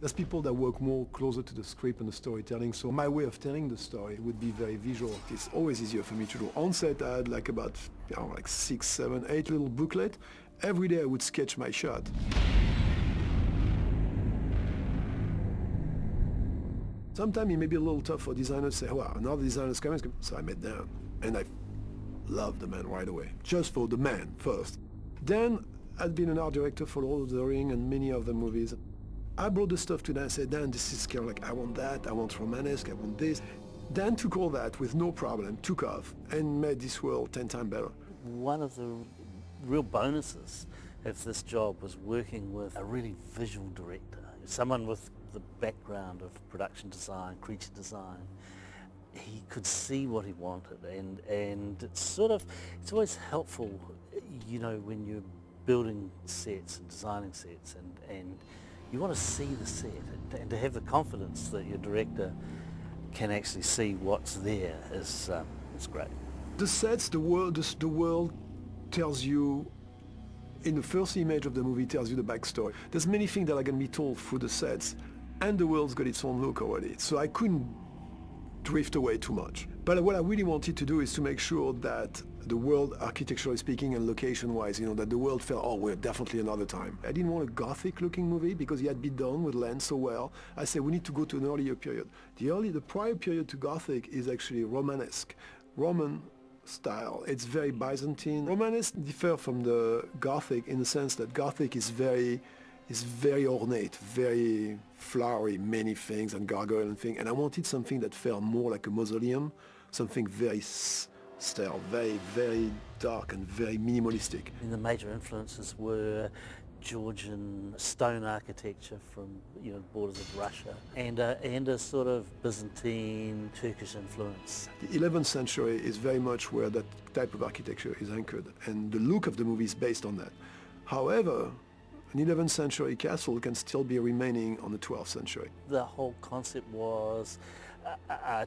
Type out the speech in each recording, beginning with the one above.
There's people that work more closer to the script and the storytelling, so my way of telling the story would be very visual. It's always easier for me to do. On set, I had like about, like 6, 7, 8 little booklet. Every day I would sketch my shot. Sometimes it may be a little tough for designers to say, well, another designer's coming, so I made them. And I loved the man right away, just for the man first. Then I'd been an art director for Lord of the Rings and many other movies. I brought the stuff to Dan and said, Dan, this is kind of like, I want that, I want Romanesque, I want this. Dan took all that with no problem, took off, and made this world 10 times better. One of the real bonuses of this job was working with a really visual director, someone with the background of production design, creature design. He could see what he wanted, and it's always helpful, you know, when you're building sets and designing sets, and you want to see the set, and to have the confidence that your director can actually see what's there is great. The sets, the world tells you, in the first image of the movie, tells you the backstory. There's many things that are going to be told through the sets, and the world's got its own look already, so I couldn't drift away too much. But what I really wanted to do is to make sure that the world, architecturally speaking and location-wise, you know, that the world felt, oh, we're definitely another time. I didn't want a Gothic-looking movie because it had been done with Lens so well. I said we need to go to an earlier period. The prior period to Gothic is actually Romanesque, Roman style. It's very Byzantine. Romanesque differ from the Gothic in the sense that Gothic is very ornate, very flowery, many things and gargoyle and things. And I wanted something that felt more like a mausoleum, something very style, very, very dark and very minimalistic. And the major influences were Georgian stone architecture from, you know, borders of Russia, and a sort of Byzantine, Turkish influence. The 11th century is very much where that type of architecture is anchored, and the look of the movie is based on that. However, an 11th century castle can still be remaining on the 12th century. The whole concept was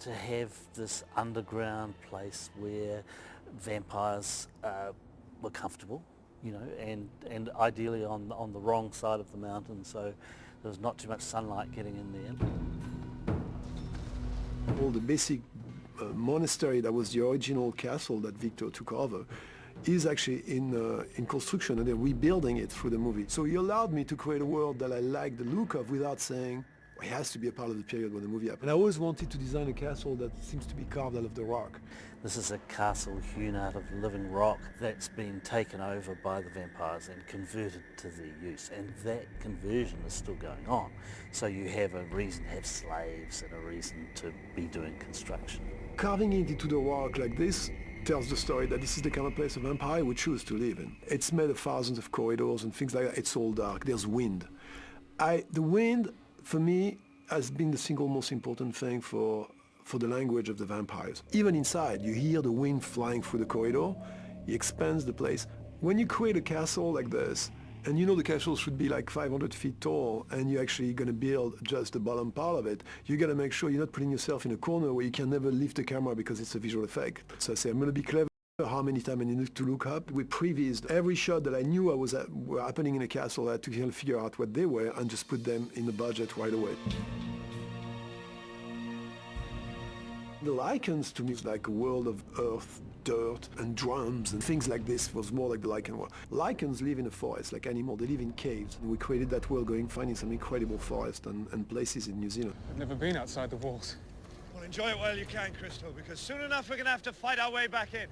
to have this underground place where vampires were comfortable, you know, and ideally on the wrong side of the mountain, so there was not too much sunlight getting in there. All the basic monastery that was the original castle that Victor took over is actually in construction, and they're rebuilding it through the movie. So he allowed me to create a world that I like the look of without saying, well, it has to be a part of the period when the movie happened. And I always wanted to design a castle that seems to be carved out of the rock. This is a castle hewn out of living rock that's been taken over by the vampires and converted to their use, and that conversion is still going on. So you have a reason to have slaves and a reason to be doing construction. Carving it into the rock like this tells the story that this is the kind of place a vampire would choose to live in. It's made of thousands of corridors and things like that. It's all dark. There's wind. The wind, for me, has been the single most important thing for the language of the vampires. Even inside, you hear the wind flying through the corridor. It expands the place. When you create a castle like this, and you know the castle should be like 500 feet tall, and you're actually going to build just the bottom part of it, you got to make sure you're not putting yourself in a corner where you can never lift the camera because it's a visual effect. So I say, I'm going to be clever. How many times I need to look up. We prevised every shot that I knew were happening in a castle. I had to figure out what they were and just put them in the budget right away. The Lycans to me is like a world of earth, dirt and drums and things like this. Was more like the Lycan world. Lycans live in a forest like animals. They live in caves. And we created that world finding some incredible forests and places in New Zealand. I've never been outside the walls. Well, enjoy it while you can, Crystal, because soon enough we're going to have to fight our way back in.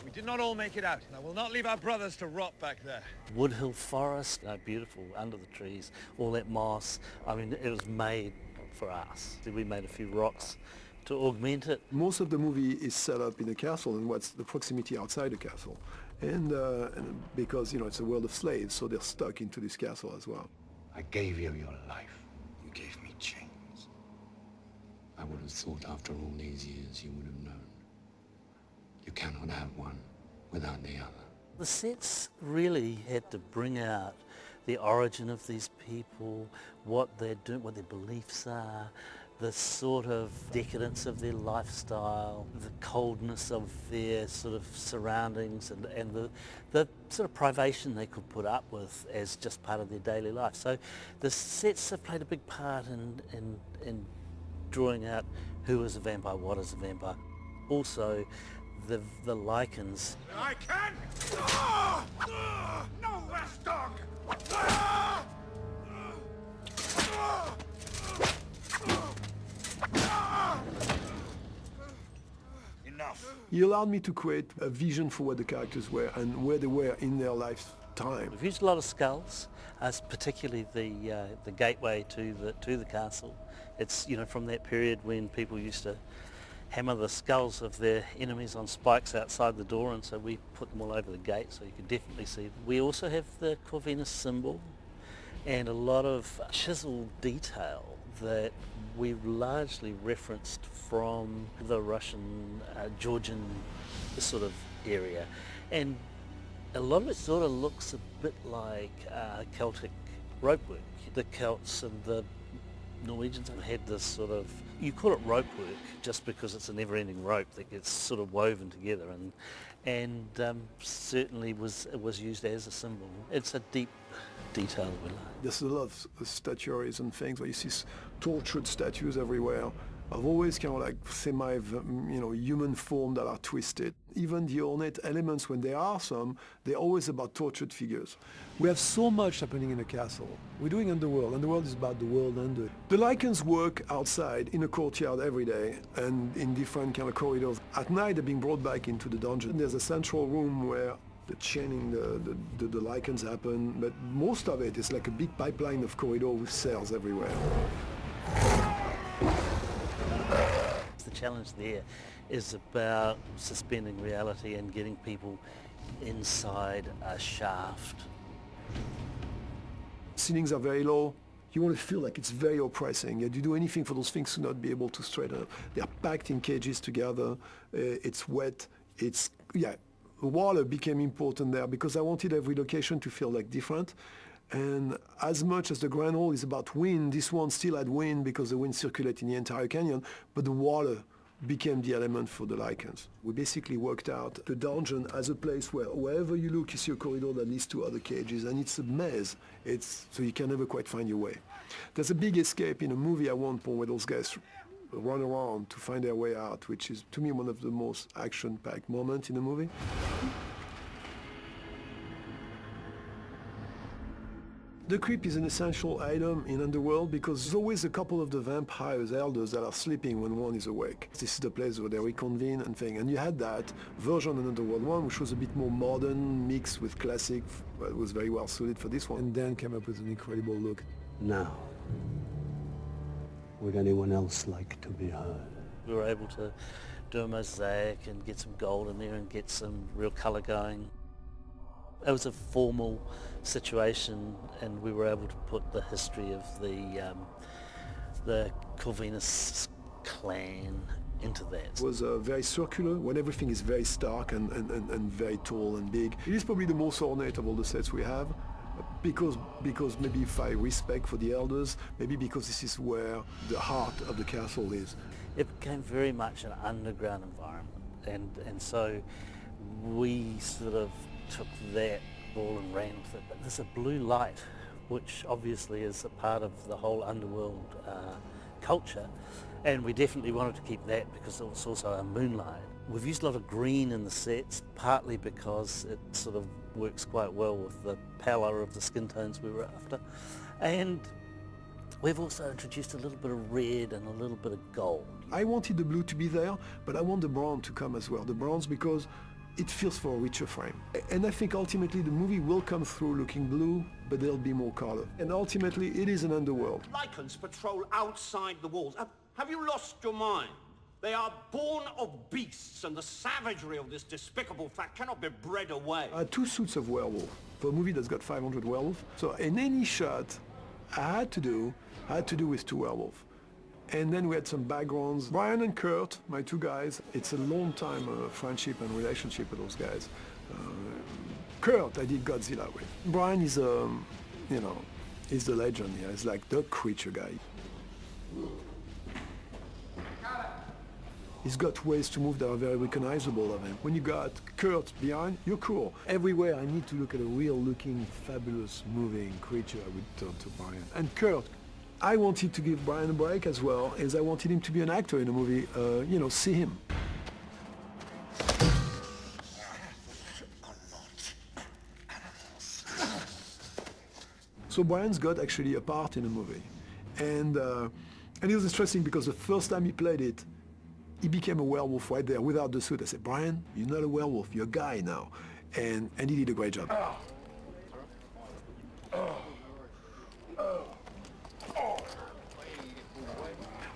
We did not all make it out, and I will not leave our brothers to rot back there. Woodhill Forest, beautiful, under the trees, all that moss. I mean, it was made for us. We made a few rocks to augment it. Most of the movie is set up in a castle, and what's the proximity outside the castle. And because, you know, it's a world of slaves, so they're stuck into this castle as well. I gave you your life. You gave me chains. I would have thought after all these years you would have known. You cannot have one without the other. The sets really had to bring out the origin of these people, what they're doing, what their beliefs are, the sort of decadence of their lifestyle, the coldness of their sort of surroundings, and the sort of privation they could put up with as just part of their daily life. So the sets have played a big part in drawing out who is a vampire, what is a vampire. Also, the Lycans. I can! No less dog! Enough. He allowed me to create a vision for what the characters were and where they were in their lifetime. We've used a lot of skulls, particularly the gateway to the castle. It's, you know, from that period when people used to hammer the skulls of their enemies on spikes outside the door, and so we put them all over the gate so you can definitely see them. We also have the Corvinus symbol and a lot of chiseled detail that we largely referenced from the Russian, Georgian sort of area. And a lot of it sort of looks a bit like Celtic ropework. The Celts and the Norwegians have had this sort of, you call it ropework just because it's a never-ending rope that gets sort of woven together, and certainly was used as a symbol. It's a deep detail that we like. There's a lot of statuaries and things where you see tortured statues everywhere. I've always kind of like human form that are twisted. Even the ornate elements, when there are some, they're always about tortured figures. We have so much happening in the castle. We're doing Underworld. Underworld is about the world under. The Lycans work outside in a courtyard every day and in different kind of corridors. At night, they're being brought back into the dungeon. There's a central room where the chaining, the Lycans happen, but most of it is like a big pipeline of corridor with cells everywhere. The challenge there is about suspending reality and getting people inside a shaft. Ceilings are very low. You want to feel like it's very oppressing. You do anything for those things to not be able to straighten up. They are packed in cages together. It's wet. Water became important there because I wanted every location to feel like different. And as much as the Grand Hall is about wind, this one still had wind because the wind circulated in the entire canyon, but the water became the element for the Lycans. We basically worked out the dungeon as a place where wherever you look, you see a corridor that leads to other cages, and it's a maze. So you can never quite find your way. There's a big escape in a movie at one point where those guys run around to find their way out, which is, to me, one of the most action-packed moments in the movie. The crypt is an essential item in Underworld because there's always a couple of the vampires' elders that are sleeping when one is awake. This is the place where they reconvene and things. And you had that version in Underworld 1, which was a bit more modern, mixed with classic. It was very well suited for this one. And Dan came up with an incredible look. Now, would anyone else like to be heard? We were able to do a mosaic and get some gold in there and get some real colour going. It was a formal situation, and we were able to put the history of the Corvinus clan into that. It was very circular, when everything is very stark and very tall and big. It is probably the most ornate of all the sets we have, because maybe if I respect for the elders, maybe because this is where the heart of the castle is. It became very much an underground environment, and so we sort of took that ball and ran with it. But there's a blue light, which obviously is a part of the whole Underworld culture, and we definitely wanted to keep that because it's also a moonlight. We've used a lot of green in the sets, partly because it sort of works quite well with the pallor of the skin tones we were after, and we've also introduced a little bit of red and a little bit of gold. I wanted the blue to be there, but I want the brown to come as well. The browns because it feels for a richer frame. And I think ultimately the movie will come through looking blue, but there'll be more color. And ultimately it is an underworld. Lycans patrol outside the walls. Have you lost your mind? They are born of beasts, and the savagery of this despicable fact cannot be bred away. I had 2 suits of werewolf for a movie that's got 500 werewolf. So in any shot I had to do with 2 werewolf. And then we had some backgrounds. Brian and Kurt, my 2 guys, it's a long time friendship and relationship with those guys. Kurt, I did Godzilla with. Brian is, he's the legend. Yeah, he's like the creature guy. He's got ways to move that are very recognizable of him. When you got Kurt behind, you're cool. Everywhere I need to look at a real-looking, fabulous, moving creature, I would turn to Brian. And Kurt, I wanted to give Brian a break as well, as I wanted him to be an actor in a movie, see him. So Brian's got actually a part in the movie. And it was interesting because the first time he played it, he became a werewolf right there without the suit. I said, Brian, you're not a werewolf, you're a guy now. And he did a great job.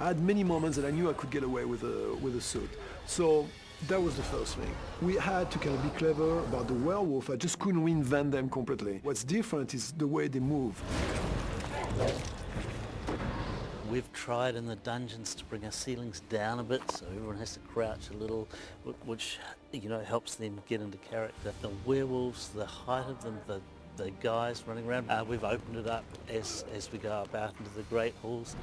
I had many moments that I knew I could get away with a suit. So that was the first thing. We had to kind of be clever about the werewolf. I just couldn't reinvent them completely. What's different is the way they move. We've tried in the dungeons to bring our ceilings down a bit, so everyone has to crouch a little, which helps them get into character. The werewolves, the height of them, the guys running around, we've opened it up as we go up out into the great halls.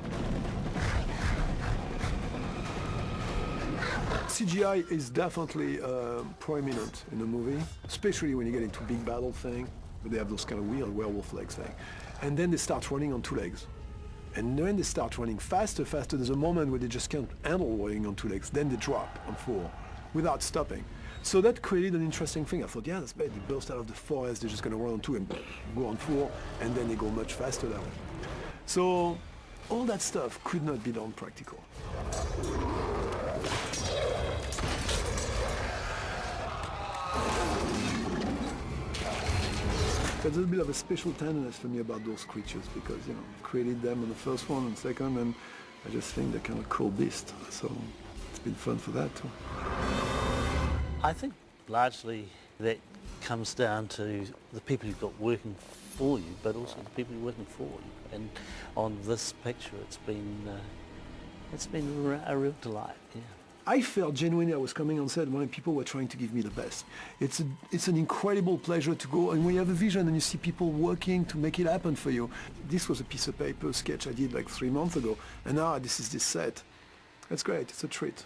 CGI is definitely prominent in the movie, especially when you get into big battle thing, where they have those kind of weird werewolf legs thing. And then they start running on two legs. And when they start running faster, there's a moment where they just can't handle running on two legs. Then they drop on four without stopping. So that created an interesting thing. I thought, yeah, that's bad. They burst out of the forest, they're just going to run on two and go on four, and then they go much faster that way. So all that stuff could not be done practical. There's a bit of a special tenderness for me about those creatures because, created them on the first one and second, and I just think they're kind of cool beasts. So it's been fun for that too. I think largely that comes down to the people you've got working for you, but also the people you're working for you. And on this picture, it's been a real delight. Yeah. I felt genuinely I was coming on set when people were trying to give me the best. It's an incredible pleasure to go, and when you have a vision and you see people working to make it happen for you. This was a piece of paper sketch I did like 3 months ago, and now this is this set. It's great, it's a treat.